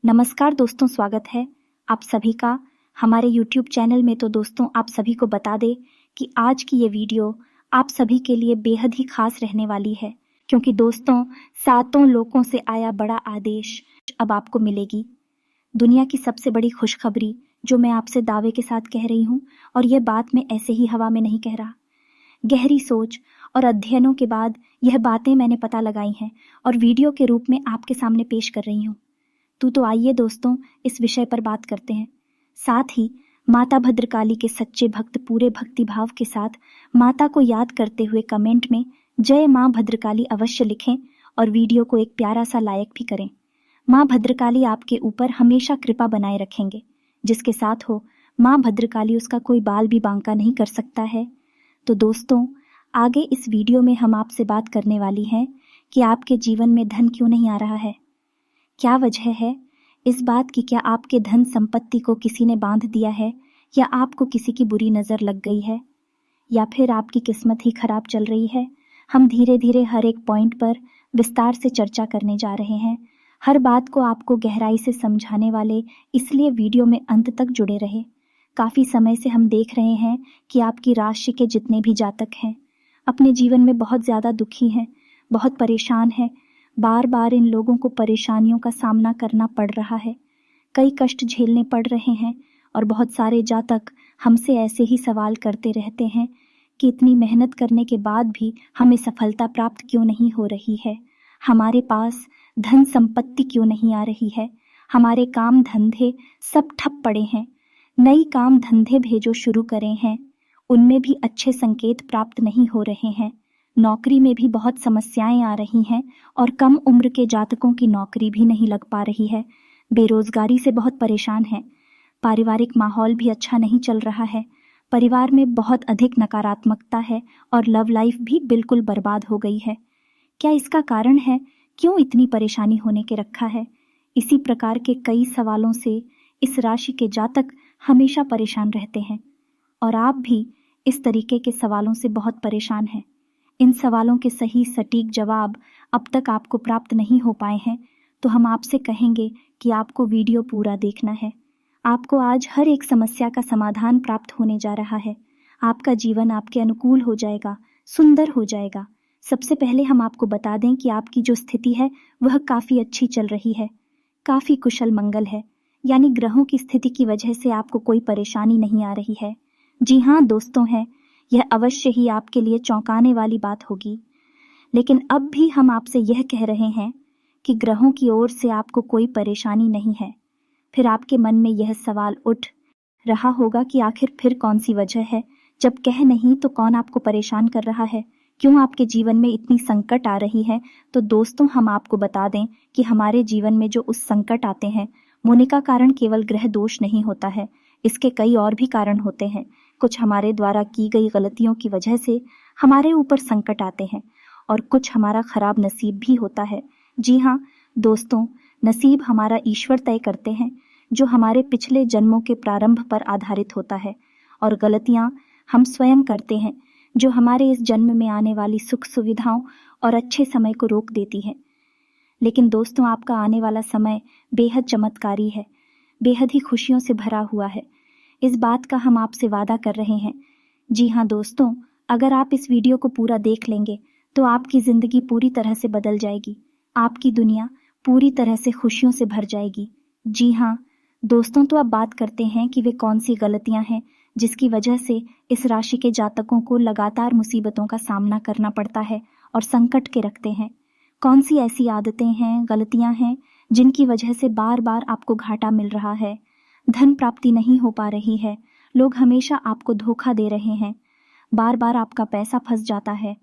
नमस्कार दोस्तों, स्वागत है आप सभी का हमारे YouTube चैनल में। तो दोस्तों, आप सभी को बता दें कि आज की ये वीडियो आप सभी के लिए बेहद ही खास रहने वाली है, क्योंकि दोस्तों, सातों लोकों से आया बड़ा आदेश अब आपको मिलेगी। दुनिया की सबसे बड़ी खुशखबरी जो मैं आपसे दावे के साथ कह रही हूँ, और यह बात मैं ऐसे ही हवा में नहीं कह रहा। गहरी सोच और अध्ययनों के बाद यह बातें मैंने पता लगाई हैं और वीडियो के रूप में आपके सामने पेश कर रही हूँ। तो आइए दोस्तों, इस विषय पर बात करते हैं। साथ ही माता भद्रकाली के सच्चे भक्त पूरे भक्तिभाव के साथ माता को याद करते हुए कमेंट में जय माँ भद्रकाली अवश्य लिखें और वीडियो को एक प्यारा सा लाइक भी करें। माँ भद्रकाली आपके ऊपर हमेशा कृपा बनाए रखेंगे। जिसके साथ हो माँ भद्रकाली, उसका कोई बाल भी बांका नहीं कर सकता है। तो दोस्तों, आगे इस वीडियो में हम आपसे बात करने वाली हैं कि आपके जीवन में धन क्यों नहीं आ रहा है। क्या वजह है इस बात की? क्या आपके धन संपत्ति को किसी ने बांध दिया है, या आपको किसी की बुरी नज़र लग गई है, या फिर आपकी किस्मत ही खराब चल रही है? हम धीरे धीरे हर एक पॉइंट पर विस्तार से चर्चा करने जा रहे हैं। हर बात को आपको गहराई से समझाने वाले, इसलिए वीडियो में अंत तक जुड़े रहे। काफ़ी समय से हम देख रहे हैं कि आपकी राशि के जितने भी जातक हैं अपने जीवन में बहुत ज़्यादा दुखी हैं, बहुत परेशान हैं। बार बार इन लोगों को परेशानियों का सामना करना पड़ रहा है, कई कष्ट झेलने पड़ रहे हैं। और बहुत सारे जातक हमसे ऐसे ही सवाल करते रहते हैं कि इतनी मेहनत करने के बाद भी हमें सफलता प्राप्त क्यों नहीं हो रही है, हमारे पास धन संपत्ति क्यों नहीं आ रही है, हमारे काम धंधे सब ठप पड़े हैं। नई काम धंधे भेजो शुरू करें हैं, उनमें भी अच्छे संकेत प्राप्त नहीं हो रहे हैं। नौकरी में भी बहुत समस्याएं आ रही हैं और कम उम्र के जातकों की नौकरी भी नहीं लग पा रही है। बेरोजगारी से बहुत परेशान हैं। पारिवारिक माहौल भी अच्छा नहीं चल रहा है। परिवार में बहुत अधिक नकारात्मकता है और लव लाइफ भी बिल्कुल बर्बाद हो गई है। क्या इसका कारण है? क्यों इतनी परेशानी होने के रखा है? इसी प्रकार के कई सवालों से इस राशि के जातक हमेशा परेशान रहते हैं, और आप भी इस तरीके के सवालों से बहुत परेशान हैं। इन सवालों के सही सटीक जवाब अब तक आपको प्राप्त नहीं हो पाए हैं, तो हम आपसे कहेंगे कि आपको वीडियो पूरा देखना है। आपको आज हर एक समस्या का समाधान प्राप्त होने जा रहा है। आपका जीवन आपके अनुकूल हो जाएगा, सुंदर हो जाएगा। सबसे पहले हम आपको बता दें कि आपकी जो स्थिति है वह काफ़ी अच्छी चल रही है, काफ़ी कुशल मंगल है, यानी ग्रहों की स्थिति की वजह से आपको कोई परेशानी नहीं आ रही है। जी हाँ दोस्तों, है यह अवश्य ही आपके लिए चौंकाने वाली बात होगी। लेकिन अब भी हम आपसे यह कह रहे हैं कि ग्रहों की ओर से आपको कोई परेशानी नहीं है। फिर आपके मन में यह सवाल उठ रहा होगा कि आखिर फिर कौन सी वजह है? जब कह नहीं तो कौन आपको परेशान कर रहा है? क्यों आपके जीवन में इतनी संकट आ रही है? तो दोस्तों, हम आपको बता दें कि हमारे जीवन में जो उस संकट आते हैं, होने का कारण केवल ग्रह दोष नहीं होता है। इसके कई और भी कारण होते हैं। कुछ हमारे द्वारा की गई गलतियों की वजह से हमारे ऊपर संकट आते हैं, और कुछ हमारा खराब नसीब भी होता है। जी हाँ दोस्तों, नसीब हमारा ईश्वर तय करते हैं, जो हमारे पिछले जन्मों के प्रारंभ पर आधारित होता है, और गलतियाँ हम स्वयं करते हैं, जो हमारे इस जन्म में आने वाली सुख सुविधाओं और अच्छे समय को रोक देती है। लेकिन दोस्तों, आपका आने वाला समय बेहद चमत्कारी है, बेहद ही खुशियों से भरा हुआ है। इस बात का हम आपसे वादा कर रहे हैं। जी हाँ दोस्तों, अगर आप इस वीडियो को पूरा देख लेंगे तो आपकी ज़िंदगी पूरी तरह से बदल जाएगी। आपकी दुनिया पूरी तरह से खुशियों से भर जाएगी। जी हाँ दोस्तों, तो अब बात करते हैं कि वे कौन सी गलतियां हैं जिसकी वजह से इस राशि के जातकों को लगातार मुसीबतों का सामना करना पड़ता है और संकट के रखते हैं। कौन सी ऐसी आदतें हैं, गलतियां हैं जिनकी वजह से बार बार आपको घाटा मिल रहा है, धन प्राप्ति नहीं हो पा रही है, लोग हमेशा आपको धोखा दे रहे हैं, बार बार आपका पैसा फंस जाता है,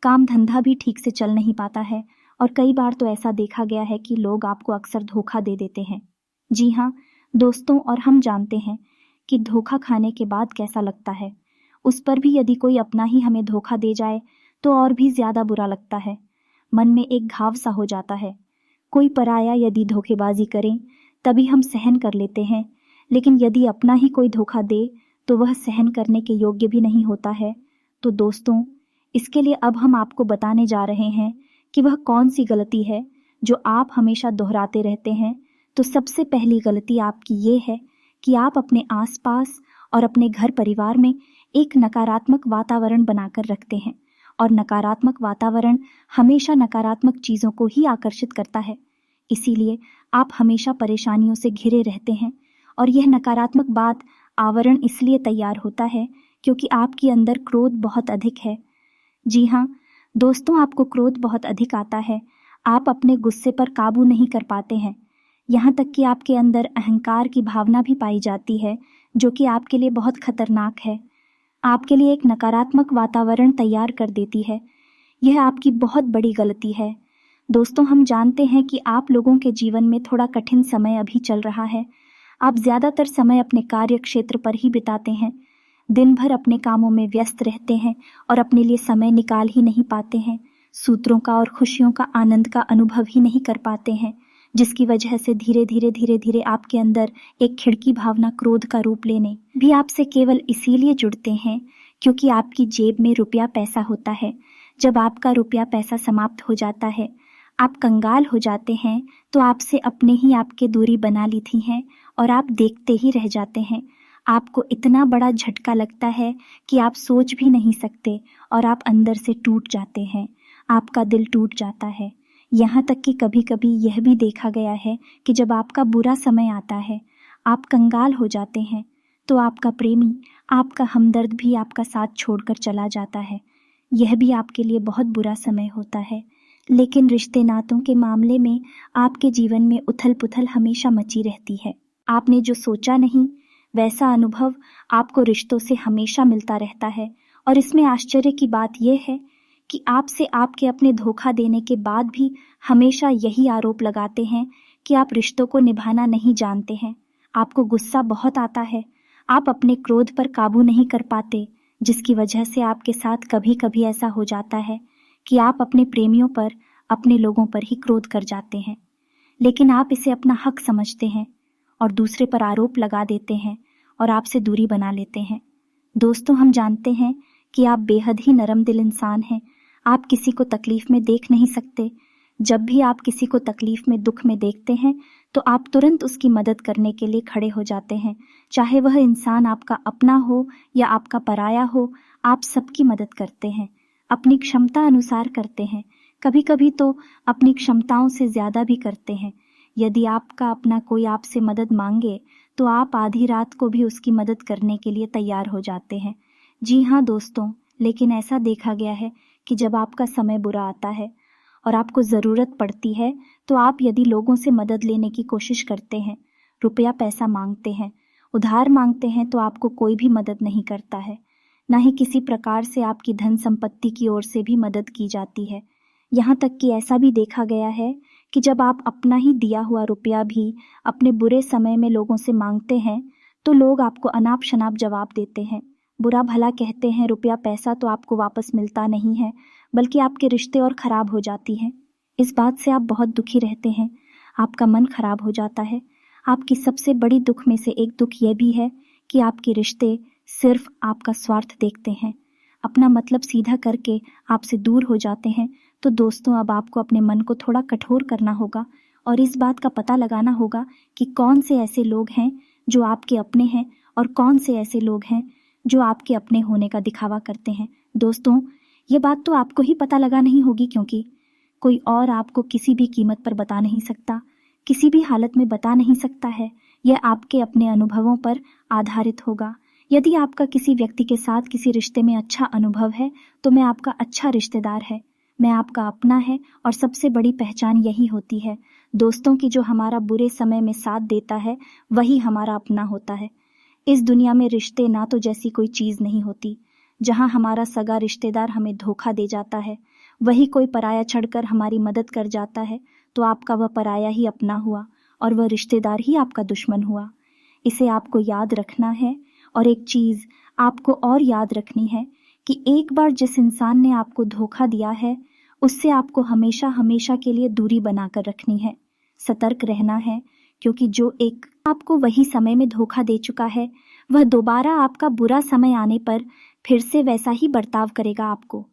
काम धंधा भी ठीक से चल नहीं पाता है, और कई बार तो ऐसा देखा गया है कि लोग आपको अक्सर धोखा दे देते हैं। जी हाँ दोस्तों, और हम जानते हैं कि धोखा खाने के बाद कैसा लगता है। उस पर भी यदि कोई अपना ही हमें धोखा दे जाए तो और भी ज़्यादा बुरा लगता है, मन में एक घाव सा हो जाता है। कोई पराया यदि धोखेबाजी करे तभी हम सहन कर लेते हैं, लेकिन यदि अपना ही कोई धोखा दे तो वह सहन करने के योग्य भी नहीं होता है। तो दोस्तों, इसके लिए अब हम आपको बताने जा रहे हैं कि वह कौन सी गलती है जो आप हमेशा दोहराते रहते हैं। तो सबसे पहली गलती आपकी ये है कि आप अपने आसपास और अपने घर परिवार में एक नकारात्मक वातावरण बनाकर रखते हैं, और नकारात्मक वातावरण हमेशा नकारात्मक चीज़ों को ही आकर्षित करता है। इसीलिए आप हमेशा परेशानियों से घिरे रहते हैं, और यह नकारात्मक बात आवरण इसलिए तैयार होता है क्योंकि आपके अंदर क्रोध बहुत अधिक है। जी हाँ दोस्तों, आपको क्रोध बहुत अधिक आता है। आप अपने गुस्से पर काबू नहीं कर पाते हैं। यहाँ तक कि आपके अंदर अहंकार की भावना भी पाई जाती है, जो कि आपके लिए बहुत खतरनाक है। आपके लिए एक नकारात्मक वातावरण तैयार कर देती है। यह आपकी बहुत बड़ी गलती है। दोस्तों, हम जानते हैं कि आप लोगों के जीवन में थोड़ा कठिन समय अभी चल रहा है। आप ज़्यादातर समय अपने कार्य क्षेत्र पर ही बिताते हैं, दिन भर अपने कामों में व्यस्त रहते हैं और अपने लिए समय निकाल ही नहीं पाते हैं। सूत्रों का और खुशियों का आनंद का अनुभव ही नहीं कर पाते हैं, जिसकी वजह से धीरे धीरे आपके अंदर एक खिड़की भावना क्रोध का रूप लेने भी आपसे केवल इसीलिए जुड़ते हैं क्योंकि आपकी जेब में रुपया पैसा होता है। जब आपका रुपया पैसा समाप्त हो जाता है, आप कंगाल हो जाते हैं, तो आपसे अपने ही आपके दूरी बना ली थी हैं और आप देखते ही रह जाते हैं। आपको इतना बड़ा झटका लगता है कि आप सोच भी नहीं सकते और आप अंदर से टूट जाते हैं। आपका दिल टूट जाता है। यहाँ तक कि कभी कभी यह भी देखा गया है कि जब आपका बुरा समय आता है, आप कंगाल हो जाते हैं, तो आपका प्रेमी, आपका हमदर्द भी आपका साथ छोड़कर चला जाता है। यह भी आपके लिए बहुत बुरा समय होता है। लेकिन रिश्ते नातों के मामले में आपके जीवन में उथल पुथल हमेशा मची रहती है। आपने जो सोचा नहीं, वैसा अनुभव आपको रिश्तों से हमेशा मिलता रहता है। और इसमें आश्चर्य की बात यह है कि आपसे आपके अपने धोखा देने के बाद भी हमेशा यही आरोप लगाते हैं कि आप रिश्तों को निभाना नहीं जानते हैं। आपको गुस्सा बहुत आता है। आप अपने क्रोध पर काबू नहीं कर पाते, जिसकी वजह से आपके साथ कभी कभी ऐसा हो जाता है कि आप अपने प्रेमियों पर, अपने लोगों पर ही क्रोध कर जाते हैं। लेकिन आप इसे अपना हक समझते हैं और दूसरे पर आरोप लगा देते हैं और आपसे दूरी बना लेते हैं। दोस्तों, हम जानते हैं कि आप बेहद ही नरम दिल इंसान हैं। आप किसी को तकलीफ में देख नहीं सकते। जब भी आप किसी को तकलीफ में, दुख में देखते हैं, तो आप तुरंत उसकी मदद करने के लिए खड़े हो जाते हैं। चाहे वह इंसान आपका अपना हो या आपका पराया हो, आप सबकी मदद करते हैं, अपनी क्षमता अनुसार करते हैं। कभी कभी तो अपनी क्षमताओं से ज़्यादा भी करते हैं। यदि आपका अपना कोई आपसे मदद मांगे, तो आप आधी रात को भी उसकी मदद करने के लिए तैयार हो जाते हैं। जी हाँ दोस्तों, लेकिन ऐसा देखा गया है कि जब आपका समय बुरा आता है और आपको ज़रूरत पड़ती है, तो आप यदि लोगों से मदद लेने की कोशिश करते हैं, रुपया पैसा मांगते हैं, उधार मांगते हैं, तो आपको कोई भी मदद नहीं करता है। ना ही किसी प्रकार से आपकी धन संपत्ति की ओर से भी मदद की जाती है। यहाँ तक कि ऐसा भी देखा गया है कि जब आप अपना ही दिया हुआ रुपया भी अपने बुरे समय में लोगों से मांगते हैं, तो लोग आपको अनाप शनाप जवाब देते हैं, बुरा भला कहते हैं। रुपया पैसा तो आपको वापस मिलता नहीं है, बल्कि आपके रिश्ते और ख़राब हो जाती हैं। इस बात से आप बहुत दुखी रहते हैं, आपका मन खराब हो जाता है। आपकी सबसे बड़ी दुख में से एक दुख यह भी है कि आपके रिश्ते सिर्फ आपका स्वार्थ देखते हैं, अपना मतलब सीधा करके आपसे दूर हो जाते हैं। तो दोस्तों, अब आपको अपने मन को थोड़ा कठोर करना होगा और इस बात का पता लगाना होगा कि कौन से ऐसे लोग हैं जो आपके अपने हैं और कौन से ऐसे लोग हैं जो आपके अपने होने का दिखावा करते हैं। दोस्तों, ये बात तो आपको ही पता लगा नहीं होगी, क्योंकि कोई और आपको किसी भी कीमत पर बता नहीं सकता, किसी भी हालत में बता नहीं सकता है। यह आपके अपने अनुभवों पर आधारित होगा। यदि आपका किसी व्यक्ति के साथ किसी रिश्ते में अच्छा अनुभव है, तो मैं आपका अच्छा रिश्तेदार है, मैं आपका अपना है। और सबसे बड़ी पहचान यही होती है दोस्तों की, जो हमारा बुरे समय में साथ देता है, वही हमारा अपना होता है। इस दुनिया में रिश्ते ना तो जैसी कोई चीज़ नहीं होती। जहाँ हमारा सगा रिश्तेदार हमें धोखा दे जाता है, वही कोई पराया छड़कर हमारी मदद कर जाता है, तो आपका वह पराया ही अपना हुआ और वह रिश्तेदार ही आपका दुश्मन हुआ। इसे आपको याद रखना है। और एक चीज़ आपको और याद रखनी है कि एक बार जिस इंसान ने आपको धोखा दिया है, उससे आपको हमेशा हमेशा के लिए दूरी बनाकर रखनी है, सतर्क रहना है, क्योंकि जो एक आपको वही समय में धोखा दे चुका है, वह दोबारा आपका बुरा समय आने पर फिर से वैसा ही बर्ताव करेगा आपको।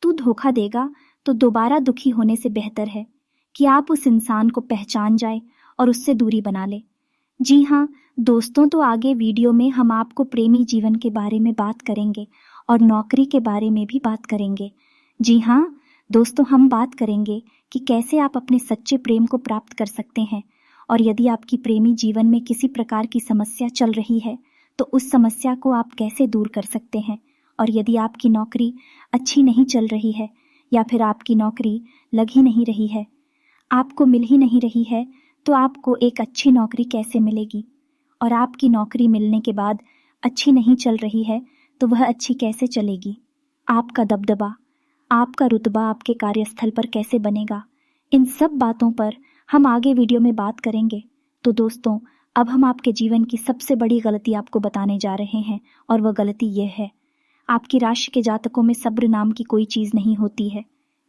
तू धोखा देगा तो दोबारा दुखी होने से बेहतर है कि आप उस इंसान को पहचान जाए और उससे दूरी बना ले। जी हाँ दोस्तों, तो आगे वीडियो में हम आपको प्रेमी जीवन के बारे में बात करेंगे और नौकरी के बारे में भी बात करेंगे। जी हाँ दोस्तों, हम बात करेंगे कि कैसे आप अपने सच्चे प्रेम को प्राप्त कर सकते हैं, और यदि आपकी प्रेमी जीवन में किसी प्रकार की समस्या चल रही है तो उस समस्या को आप कैसे दूर कर सकते हैं, और यदि आपकी नौकरी अच्छी नहीं चल रही है या फिर आपकी नौकरी लग ही नहीं रही है, आपको मिल ही नहीं रही है, तो आपको एक अच्छी नौकरी कैसे मिलेगी, और आपकी नौकरी मिलने के बाद अच्छी नहीं चल रही है तो वह अच्छी कैसे चलेगी। आपका दबदबा, आपका रुतबा आपके कार्यस्थल पर कैसे बनेगा, इन सब बातों पर हम आगे वीडियो में बात करेंगे। तो दोस्तों, अब हम आपके जीवन की सबसे बड़ी गलती आपको बताने जा रहे हैं, और वह गलती यह है, आपकी राशि के जातकों में सब्र नाम की कोई चीज़ नहीं होती है।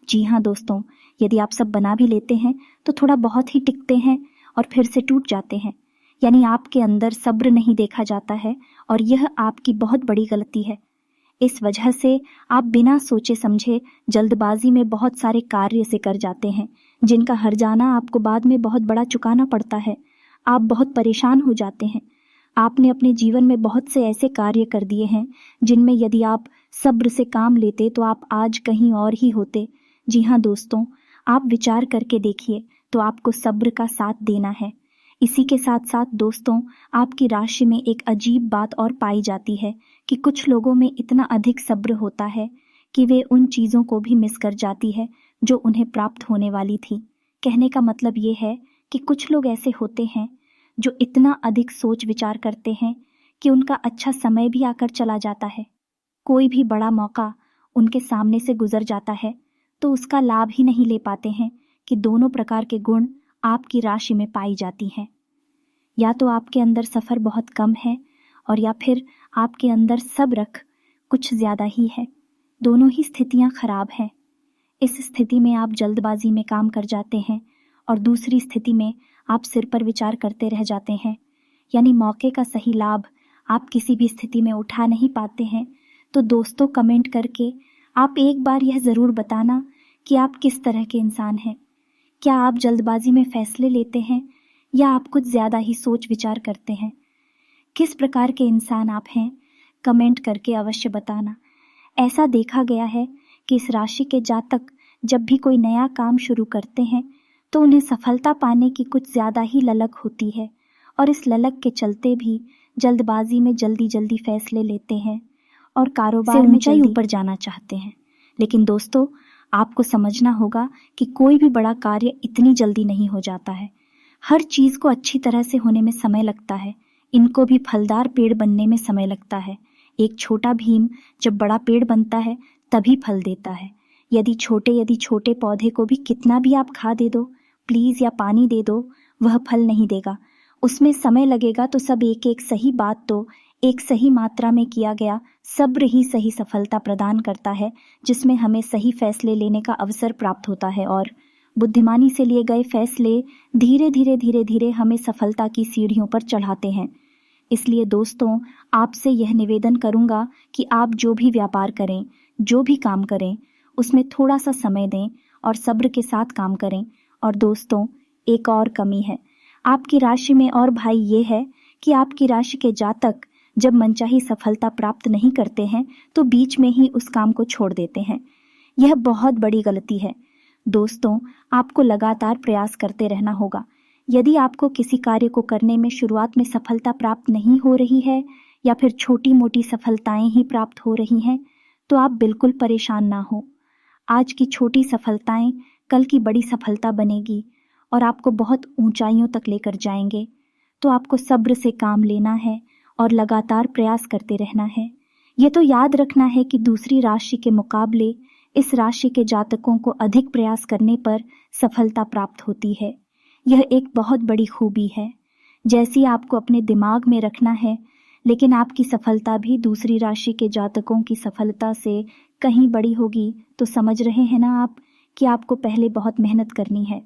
जी हाँ दोस्तों, यदि आप सब बना भी लेते हैं तो थोड़ा बहुत ही टिकते हैं और फिर से टूट जाते हैं, यानी आपके अंदर सब्र नहीं देखा जाता है, और यह आपकी बहुत बड़ी गलती है। इस वजह से आप बिना सोचे समझे जल्दबाजी में बहुत सारे कार्य से कर जाते हैं, जिनका हर्जाना आपको बाद में बहुत बड़ा चुकाना पड़ता है। आप बहुत परेशान हो जाते हैं। आपने अपने जीवन में बहुत से ऐसे कार्य कर दिए हैं जिनमें यदि आप सब्र से काम लेते तो आप आज कहीं और ही होते। जी हाँ दोस्तों, आप विचार करके देखिए, तो आपको सब्र का साथ देना है। इसी के साथ साथ दोस्तों, आपकी राशि में एक अजीब बात और पाई जाती है कि कुछ लोगों में इतना अधिक सब्र होता है कि वे उन चीज़ों को भी मिस कर जाती है जो उन्हें प्राप्त होने वाली थी। कहने का मतलब ये है कि कुछ लोग ऐसे होते हैं जो इतना अधिक सोच विचार करते हैं कि उनका अच्छा समय भी आकर चला जाता है। कोई भी बड़ा मौका उनके सामने से गुजर जाता है तो उसका लाभ ही नहीं ले पाते हैं कि दोनों प्रकार के गुण आपकी राशि में पाई जाती हैं। या तो आपके अंदर सफ़र बहुत कम है, और या फिर आपके अंदर सब्र कुछ ज़्यादा ही है। दोनों ही स्थितियां खराब हैं। इस स्थिति में आप जल्दबाजी में काम कर जाते हैं, और दूसरी स्थिति में आप सिर पर विचार करते रह जाते हैं, यानी मौके का सही लाभ आप किसी भी स्थिति में उठा नहीं पाते हैं। तो दोस्तों, कमेंट करके आप एक बार यह ज़रूर बताना कि आप किस तरह के इंसान हैं। क्या आप जल्दबाजी में फैसले लेते हैं या आप कुछ ज़्यादा ही सोच विचार करते हैं? किस प्रकार के इंसान आप हैं, कमेंट करके अवश्य बताना। ऐसा देखा गया है कि इस राशि के जातक जब भी कोई नया काम शुरू करते हैं तो उन्हें सफलता पाने की कुछ ज़्यादा ही ललक होती है, और इस ललक के चलते भी जल्दबाजी में जल्दी जल्दी फैसले लेते हैं और कारोबार में ऊंचाई ऊपर जाना चाहते हैं। लेकिन दोस्तों, आपको समझना होगा कि कोई भी बड़ा कार्य इतनी जल्दी नहीं हो जाता है। हर चीज़ को अच्छी तरह से होने में समय लगता है। इनको भी फलदार पेड़ बनने में समय लगता है। एक छोटा भीम जब बड़ा पेड़ बनता है तभी फल देता है। यदि छोटे पौधे को भी कितना भी आप खाद दे दो प्लीज़, या पानी दे दो, वह फल नहीं देगा। उसमें समय लगेगा। तो सब एक एक सही बात तो एक सही मात्रा में किया गया सब्र ही सही सफलता प्रदान करता है, जिसमें हमें सही फैसले लेने का अवसर प्राप्त होता है, और बुद्धिमानी से लिए गए फैसले धीरे धीरे हमें सफलता की सीढ़ियों पर चढ़ाते हैं। इसलिए दोस्तों, आपसे यह निवेदन करूंगा कि आप जो भी व्यापार करें, जो भी काम करें, उसमें थोड़ा सा समय दें और सब्र के साथ काम करें। और दोस्तों, एक और कमी है आपकी राशि में, और भाई ये है कि आपकी राशि के जातक जब मनचाही सफलता प्राप्त नहीं करते हैं तो बीच में ही उस काम को छोड़ देते हैं। यह बहुत बड़ी गलती है। दोस्तों, आपको लगातार प्रयास करते रहना होगा। यदि आपको किसी कार्य को करने में शुरुआत में सफलता प्राप्त नहीं हो रही है, या फिर छोटी मोटी सफलताएं ही प्राप्त हो रही हैं, तो आप बिल्कुल परेशान ना हो। आज की छोटी सफलताएं कल की बड़ी सफलता बनेगी और आपको बहुत ऊंचाइयों तक लेकर जाएंगे। तो आपको सब्र से काम लेना है और लगातार प्रयास करते रहना है। ये तो याद रखना है कि दूसरी राशि के मुकाबले इस राशि के जातकों को अधिक प्रयास करने पर सफलता प्राप्त होती है। यह एक बहुत बड़ी खूबी है, जैसी आपको अपने दिमाग में रखना है। लेकिन आपकी सफलता भी दूसरी राशि के जातकों की सफलता से कहीं बड़ी होगी। तो समझ रहे हैं ना आप कि आपको पहले बहुत मेहनत करनी है।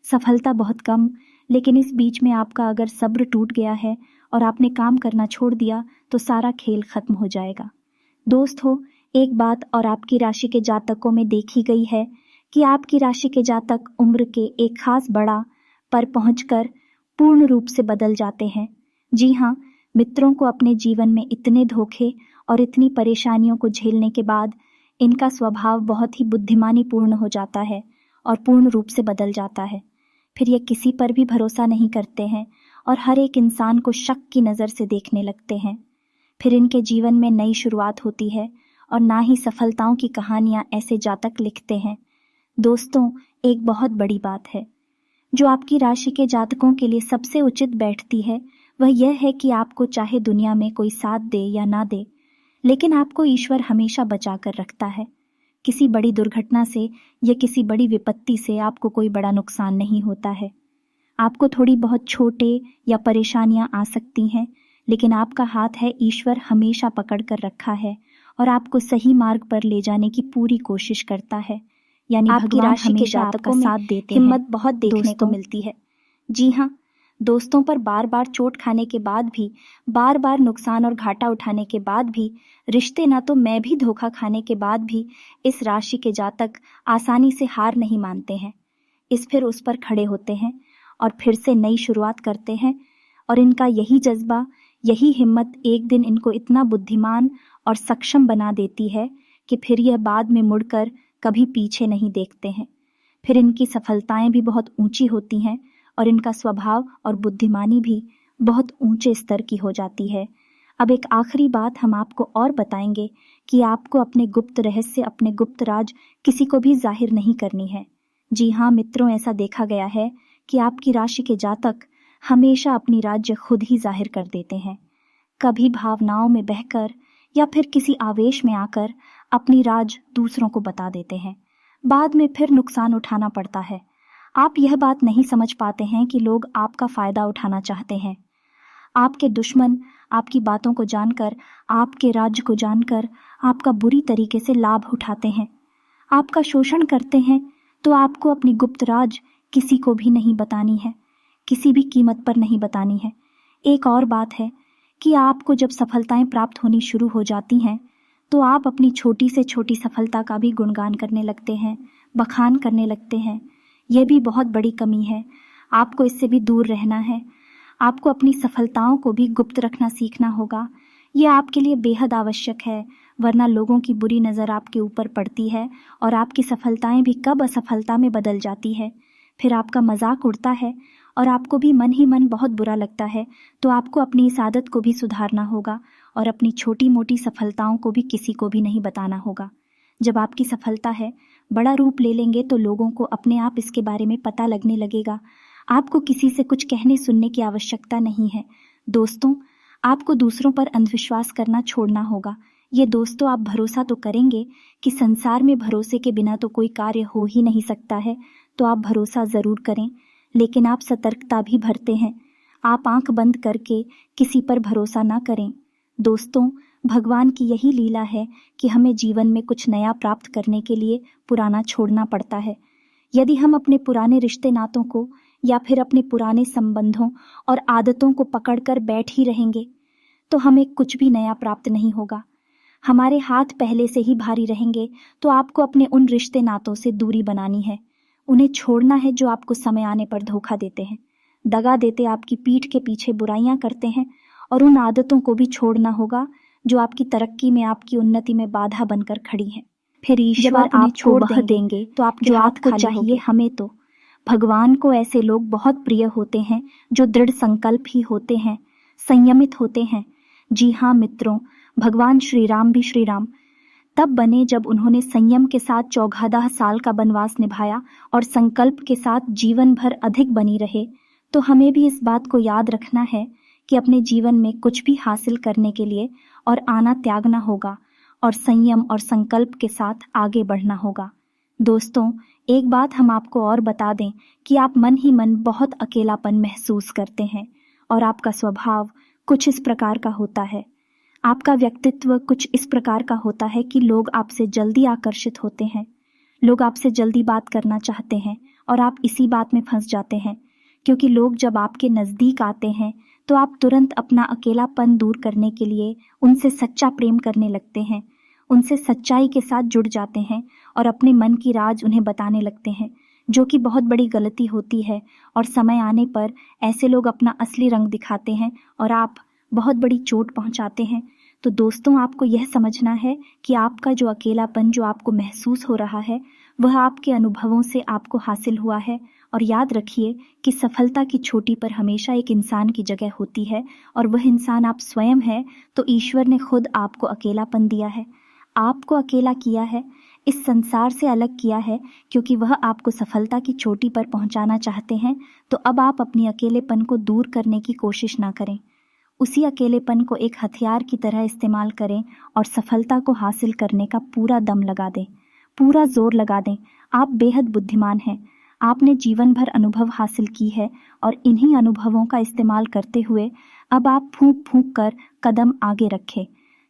सफलता बहुत कम, लेकिन इस बीच में आपका अगर सब्र टूट गया है और आपने काम करना छोड़ दिया तो सारा खेल खत्म हो जाएगा। दोस्त हो, एक बात और आपकी राशि के जातकों में देखी गई है कि आपकी राशि के जातक उम्र के एक खास बड़ा पर पहुंचकर पूर्ण रूप से बदल जाते हैं। जी हाँ, मित्रों को अपने जीवन में इतने धोखे और इतनी परेशानियों को झेलने के बाद इनका स्वभाव बहुत ही बुद्धिमानीपूर्ण हो जाता है और पूर्ण रूप से बदल जाता है। फिर ये किसी पर भी भरोसा नहीं करते हैं और हर एक इंसान को शक की नज़र से देखने लगते हैं। फिर इनके जीवन में नई शुरुआत होती है और ना ही सफलताओं की कहानियाँ ऐसे जातक लिखते हैं। दोस्तों, एक बहुत बड़ी बात है जो आपकी राशि के जातकों के लिए सबसे उचित बैठती है, वह यह है कि आपको चाहे दुनिया में कोई साथ दे या ना दे, लेकिन आपको ईश्वर हमेशा बचा कर रखता है। किसी बड़ी दुर्घटना से या किसी बड़ी विपत्ति से आपको कोई बड़ा नुकसान नहीं होता है। आपको थोड़ी बहुत छोटे या परेशानियां आ सकती हैं, लेकिन आपका हाथ है ईश्वर हमेशा पकड़ कर रखा है और आपको सही मार्ग पर ले जाने की पूरी कोशिश करता है। यानी आपकी राशि के जातकों में साथ देते हिम्मत हैं। बहुत देखने को मिलती है। जी हाँ, दोस्तों पर बार बार चोट खाने के बाद भी, बार बार नुकसान और घाटा उठाने के बाद भी, रिश्ते ना तो मैं भी धोखा खाने के बाद भी इस राशि के जातक आसानी से हार नहीं मानते हैं। फिर उस पर खड़े होते हैं और फिर से नई शुरुआत करते हैं और इनका यही जज्बा, यही हिम्मत एक दिन इनको इतना बुद्धिमान और सक्षम बना देती है कि फिर यह बाद में मुड़कर कभी पीछे नहीं देखते हैं। फिर इनकी सफलताएं भी बहुत ऊंची होती हैं और इनका स्वभाव और बुद्धिमानी भी बहुत ऊंचे स्तर की हो जाती है। अब एक आखिरी बात हम आपको और बताएंगे कि आपको अपने गुप्त रहस्य, अपने गुप्त राज किसी को भी जाहिर नहीं करनी है। जी हाँ मित्रों, ऐसा देखा गया है कि आपकी राशि के जातक हमेशा अपनी राज्य खुद ही जाहिर कर देते हैं। कभी भावनाओं में बहकर या फिर किसी आवेश में आकर अपनी राज दूसरों को बता देते हैं। बाद में फिर नुकसान उठाना पड़ता है। आप यह बात नहीं समझ पाते हैं कि लोग आपका फायदा उठाना चाहते हैं। आपके दुश्मन आपकी बातों को जानकर, आपके राज्य को जानकर आपका बुरी तरीके से लाभ उठाते हैं, आपका शोषण करते हैं। तो आपको अपनी गुप्त राज किसी को भी नहीं बतानी है, किसी भी कीमत पर नहीं बतानी है। एक और बात है कि आपको जब सफलताएं प्राप्त होनी शुरू हो जाती हैं तो आप अपनी छोटी से छोटी सफलता का भी गुणगान करने लगते हैं, बखान करने लगते हैं। यह भी बहुत बड़ी कमी है। आपको इससे भी दूर रहना है। आपको अपनी सफलताओं को भी गुप्त रखना सीखना होगा। यह आपके लिए बेहद आवश्यक है, वरना लोगों की बुरी नज़र आपके ऊपर पड़ती है और आपकी सफलताएं भी कब असफलता में बदल जाती है। फिर आपका मजाक उड़ता है और आपको भी मन ही मन बहुत बुरा लगता है। तो आपको अपनी इस आदत को भी सुधारना होगा और अपनी छोटी मोटी सफलताओं को भी किसी को भी नहीं बताना होगा। जब आपकी सफलता है बड़ा रूप ले लेंगे तो लोगों को अपने आप इसके बारे में पता लगने लगेगा। आपको किसी से कुछ कहने सुनने की आवश्यकता नहीं है। दोस्तों, आपको दूसरों पर अंधविश्वास करना छोड़ना होगा। ये दोस्तों, आप भरोसा तो करेंगे कि संसार में भरोसे के बिना तो कोई कार्य हो ही नहीं सकता है, तो आप भरोसा ज़रूर करें, लेकिन आप सतर्कता भी बरतें हैं। आप आंख बंद करके किसी पर भरोसा ना करें। दोस्तों, भगवान की यही लीला है कि हमें जीवन में कुछ नया प्राप्त करने के लिए पुराना छोड़ना पड़ता है। यदि हम अपने पुराने रिश्ते नातों को या फिर अपने पुराने संबंधों और आदतों को पकड़कर बैठ ही रहेंगे तो हमें कुछ भी नया प्राप्त नहीं होगा। हमारे हाथ पहले से ही भारी रहेंगे। तो आपको अपने उन रिश्ते नातों से दूरी बनानी है, उन्हें छोड़ना है जो आपको समय आने पर धोखा देते हैं, दगा देते, आपकी पीठ के पीछे बुराइयां करते हैं। और उन आदतों को भी छोड़ना होगा जो आपकी तरक्की में, आपकी उन्नति में बाधा बनकर खड़ी हैं। फिर ईश्वर आप छोड़ देंगे तो आपके हाथ को चाहिए हमें तो। भगवान को ऐसे लोग बहुत प्रिय होते हैं जो दृढ़ संकल्प ही होते हैं, संयमित होते हैं। जी हाँ मित्रों, भगवान श्री राम भी श्री राम तब बने जब उन्होंने संयम के साथ 14 साल का वनवास निभाया और संकल्प के साथ जीवन भर अधिक बनी रहे। तो हमें भी इस बात को याद रखना है कि अपने जीवन में कुछ भी हासिल करने के लिए और आना त्यागना होगा और संयम और संकल्प के साथ आगे बढ़ना होगा। दोस्तों, एक बात हम आपको और बता दें कि आप मन ही मन बहुत अकेलापन महसूस करते हैं और आपका स्वभाव कुछ इस प्रकार का होता है, आपका व्यक्तित्व कुछ इस प्रकार का होता है कि लोग आपसे जल्दी आकर्षित होते हैं, लोग आपसे जल्दी बात करना चाहते हैं और आप इसी बात में फंस जाते हैं, क्योंकि लोग जब आपके नज़दीक आते हैं तो आप तुरंत अपना अकेलापन दूर करने के लिए उनसे सच्चा प्रेम करने लगते हैं, उनसे सच्चाई के साथ जुड़ जाते हैं और अपने मन की राज उन्हें बताने लगते हैं। जो कि बहुत बड़ी गलती होती है। और समय आने पर ऐसे लोग अपना असली रंग दिखाते हैं और आप बहुत बड़ी चोट पहुंचाते हैं। तो दोस्तों, आपको यह समझना है कि आपका जो अकेलापन जो आपको महसूस हो रहा है वह आपके अनुभवों से आपको हासिल हुआ है। और याद रखिए कि सफलता की चोटी पर हमेशा एक इंसान की जगह होती है और वह इंसान आप स्वयं है। तो ईश्वर ने खुद आपको अकेलापन दिया है, आपको अकेला किया है, इस संसार से अलग किया है, क्योंकि वह आपको सफलता की चोटी पर पहुंचाना चाहते हैं। तो अब आप अपनी अकेलेपन को दूर करने की कोशिश ना करें, उसी अकेलेपन को एक हथियार की तरह इस्तेमाल करें और सफलता को हासिल करने का पूरा दम लगा दें, पूरा जोर लगा दें। आप बेहद बुद्धिमान हैं, आपने जीवन भर अनुभव हासिल की है और इन्हीं अनुभवों का इस्तेमाल करते हुए अब आप फूंक फूंक कर कदम आगे रखें।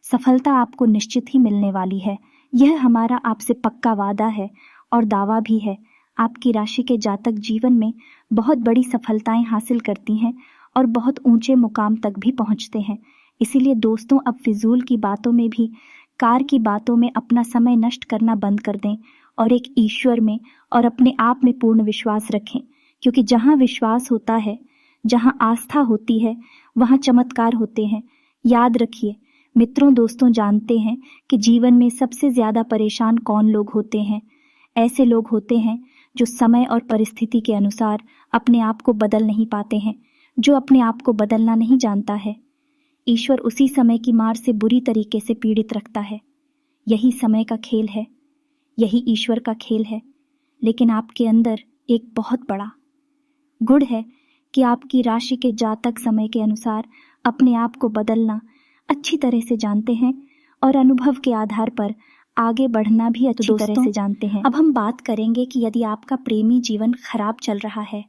सफलता आपको निश्चित ही मिलने वाली है, यह हमारा आपसे पक्का वादा है और दावा भी है। आपकी राशि के जातक जीवन में बहुत बड़ी सफलताएं हासिल करती हैं और बहुत ऊंचे मुकाम तक भी पहुंचते हैं। इसीलिए दोस्तों, अब फिजूल की बातों में भी, कार की बातों में अपना समय नष्ट करना बंद कर दें और एक ईश्वर में और अपने आप में पूर्ण विश्वास रखें, क्योंकि जहाँ विश्वास होता है, जहाँ आस्था होती है, वहाँ चमत्कार होते हैं। याद रखिए मित्रों, दोस्तों, जानते हैं कि जीवन में सबसे ज्यादा परेशान कौन लोग होते हैं? ऐसे लोग होते हैं जो समय और परिस्थिति के अनुसार अपने आप को बदल नहीं पाते हैं, जो अपने आप को बदलना नहीं जानता है। ईश्वर उसी समय की मार से बुरी तरीके से पीड़ित रखता है। यही समय का खेल है, यही ईश्वर का खेल है। लेकिन आपके अंदर एक बहुत बड़ा गुण है कि आपकी राशि के जातक समय के अनुसार अपने आप को बदलना अच्छी तरह से जानते हैं और अनुभव के आधार पर आगे बढ़ना भी अच्छी तरह से जानते हैं। अब हम बात करेंगे कि यदि आपका प्रेमी जीवन खराब चल रहा है,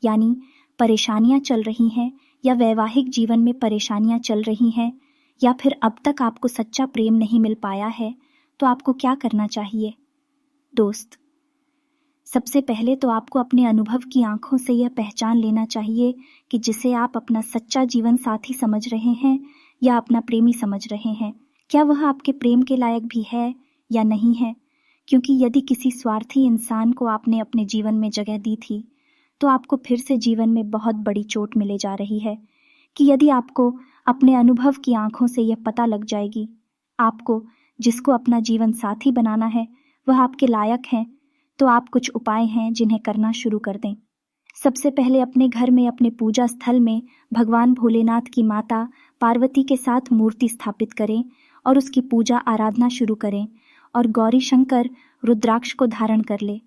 यानी परेशानियां चल रही हैं, या वैवाहिक जीवन में परेशानियां चल रही हैं, या फिर अब तक आपको सच्चा प्रेम नहीं मिल पाया है, तो आपको क्या करना चाहिए? दोस्त, सबसे पहले तो आपको अपने अनुभव की आंखों से यह पहचान लेना चाहिए कि जिसे आप अपना सच्चा जीवन साथी समझ रहे हैं या अपना प्रेमी समझ रहे हैं, क्या वह आपके प्रेम के लायक भी है या नहीं है। क्योंकि यदि किसी स्वार्थी इंसान को आपने अपने जीवन में जगह दी थी, तो आपको फिर से जीवन में बहुत बड़ी चोट मिले जा रही है। कि यदि आपको अपने अनुभव की आंखों से यह पता लग जाएगी, आपको जिसको अपना जीवन साथी बनाना है वह आपके लायक है, तो आप कुछ उपाय हैं जिन्हें करना शुरू कर दें। सबसे पहले अपने घर में, अपने पूजा स्थल में भगवान भोलेनाथ की माता पार्वती के साथ मूर्ति स्थापित करें और उसकी पूजा आराधना शुरू करें और गौरी शंकर रुद्राक्ष को धारण कर ले।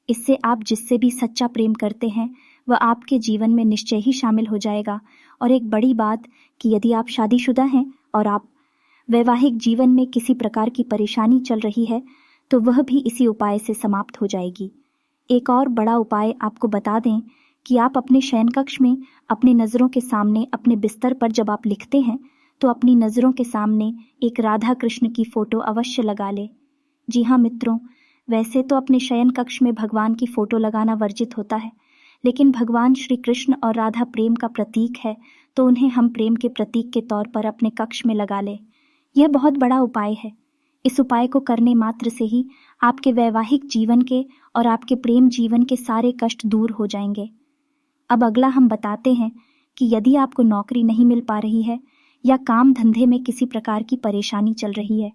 इससे आप जिससे भी सच्चा प्रेम करते हैं वह आपके जीवन में निश्चय ही शामिल हो जाएगा। और एक बड़ी बात कि यदि आप शादीशुदा हैं और आप वैवाहिक जीवन में किसी प्रकार की परेशानी चल रही है, तो वह भी इसी उपाय से समाप्त हो जाएगी। एक और बड़ा उपाय आपको बता दें कि आप अपने शयन कक्ष में अपनी नज़रों के सामने, अपने बिस्तर पर जब आप लिखते हैं, तो अपनी नज़रों के सामने एक राधा कृष्ण की फोटो अवश्य लगा ले। जी हाँ मित्रों, वैसे तो अपने शयन कक्ष में भगवान की फोटो लगाना वर्जित होता है, लेकिन भगवान श्री कृष्ण और राधा प्रेम का प्रतीक है, तो उन्हें हम प्रेम के प्रतीक के तौर पर अपने कक्ष में लगा ले। यह बहुत बड़ा उपाय है। इस उपाय को करने मात्र से ही आपके वैवाहिक जीवन के और आपके प्रेम जीवन के सारे कष्ट दूर हो जाएंगे। अब अगला हम बताते हैं कि यदि आपको नौकरी नहीं मिल पा रही है या काम धंधे में किसी प्रकार की परेशानी चल रही है,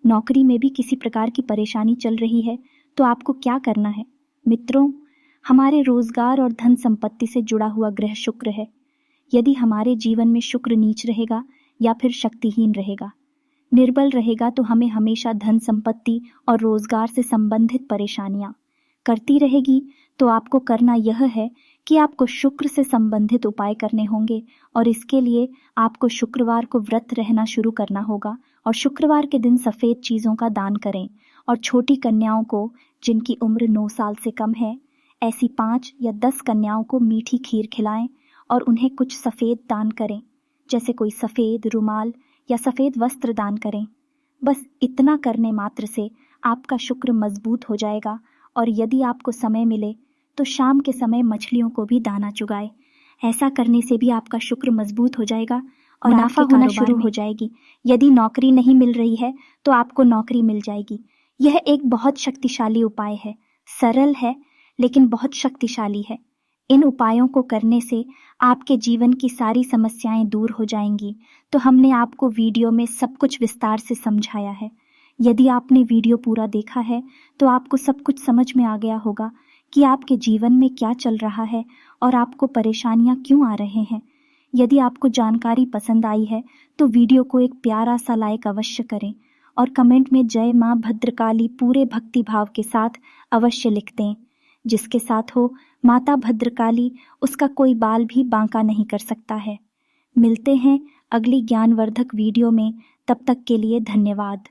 नौकरी में भी किसी प्रकार की परेशानी चल रही है, तो आपको क्या करना है? मित्रों, हमारे रोजगार और धन संपत्ति से जुड़ा हुआ ग्रह शुक्र है। यदि हमारे जीवन में शुक्र नीच रहेगा या फिर शक्तिहीन रहेगा, निर्बल रहेगा, तो हमें हमेशा धन संपत्ति और रोजगार से संबंधित परेशानियां करती रहेगी। तो आपको करना यह है कि आपको शुक्र से संबंधित उपाय करने होंगे और इसके लिए आपको शुक्रवार को व्रत रहना शुरू करना होगा और शुक्रवार के दिन सफ़ेद चीज़ों का दान करें और छोटी कन्याओं को जिनकी उम्र 9 साल से कम है, ऐसी 5 या 10 कन्याओं को मीठी खीर खिलाएं और उन्हें कुछ सफ़ेद दान करें, जैसे कोई सफ़ेद रुमाल या सफ़ेद वस्त्र दान करें। बस इतना करने मात्र से आपका शुक्र मजबूत हो जाएगा। और यदि आपको समय मिले तो शाम के समय मछलियों को भी दाना चुगाए। ऐसा करने से भी आपका शुक्र मजबूत हो जाएगा और मुनाफा होना शुरू हो जाएगी। यदि नौकरी नहीं मिल रही है तो आपको नौकरी मिल जाएगी। यह एक बहुत शक्तिशाली उपाय है, सरल है, लेकिन बहुत शक्तिशाली है। इन उपायों को करने से आपके जीवन की सारी समस्याएं दूर हो जाएंगी। तो हमने आपको वीडियो में सब कुछ विस्तार से समझाया है। यदि आपने वीडियो पूरा देखा है तो आपको सब कुछ समझ में आ गया होगा कि आपके जीवन में क्या चल रहा है और आपको परेशानियां क्यों आ रहे हैं। यदि आपको जानकारी पसंद आई है तो वीडियो को एक प्यारा सा लाइक अवश्य करें और कमेंट में जय मां भद्रकाली पूरे भक्ति भाव के साथ अवश्य लिख दें। जिसके साथ हो माता भद्रकाली, उसका कोई बाल भी बांका नहीं कर सकता है। मिलते हैं अगली ज्ञानवर्धक वीडियो में, तब तक के लिए धन्यवाद।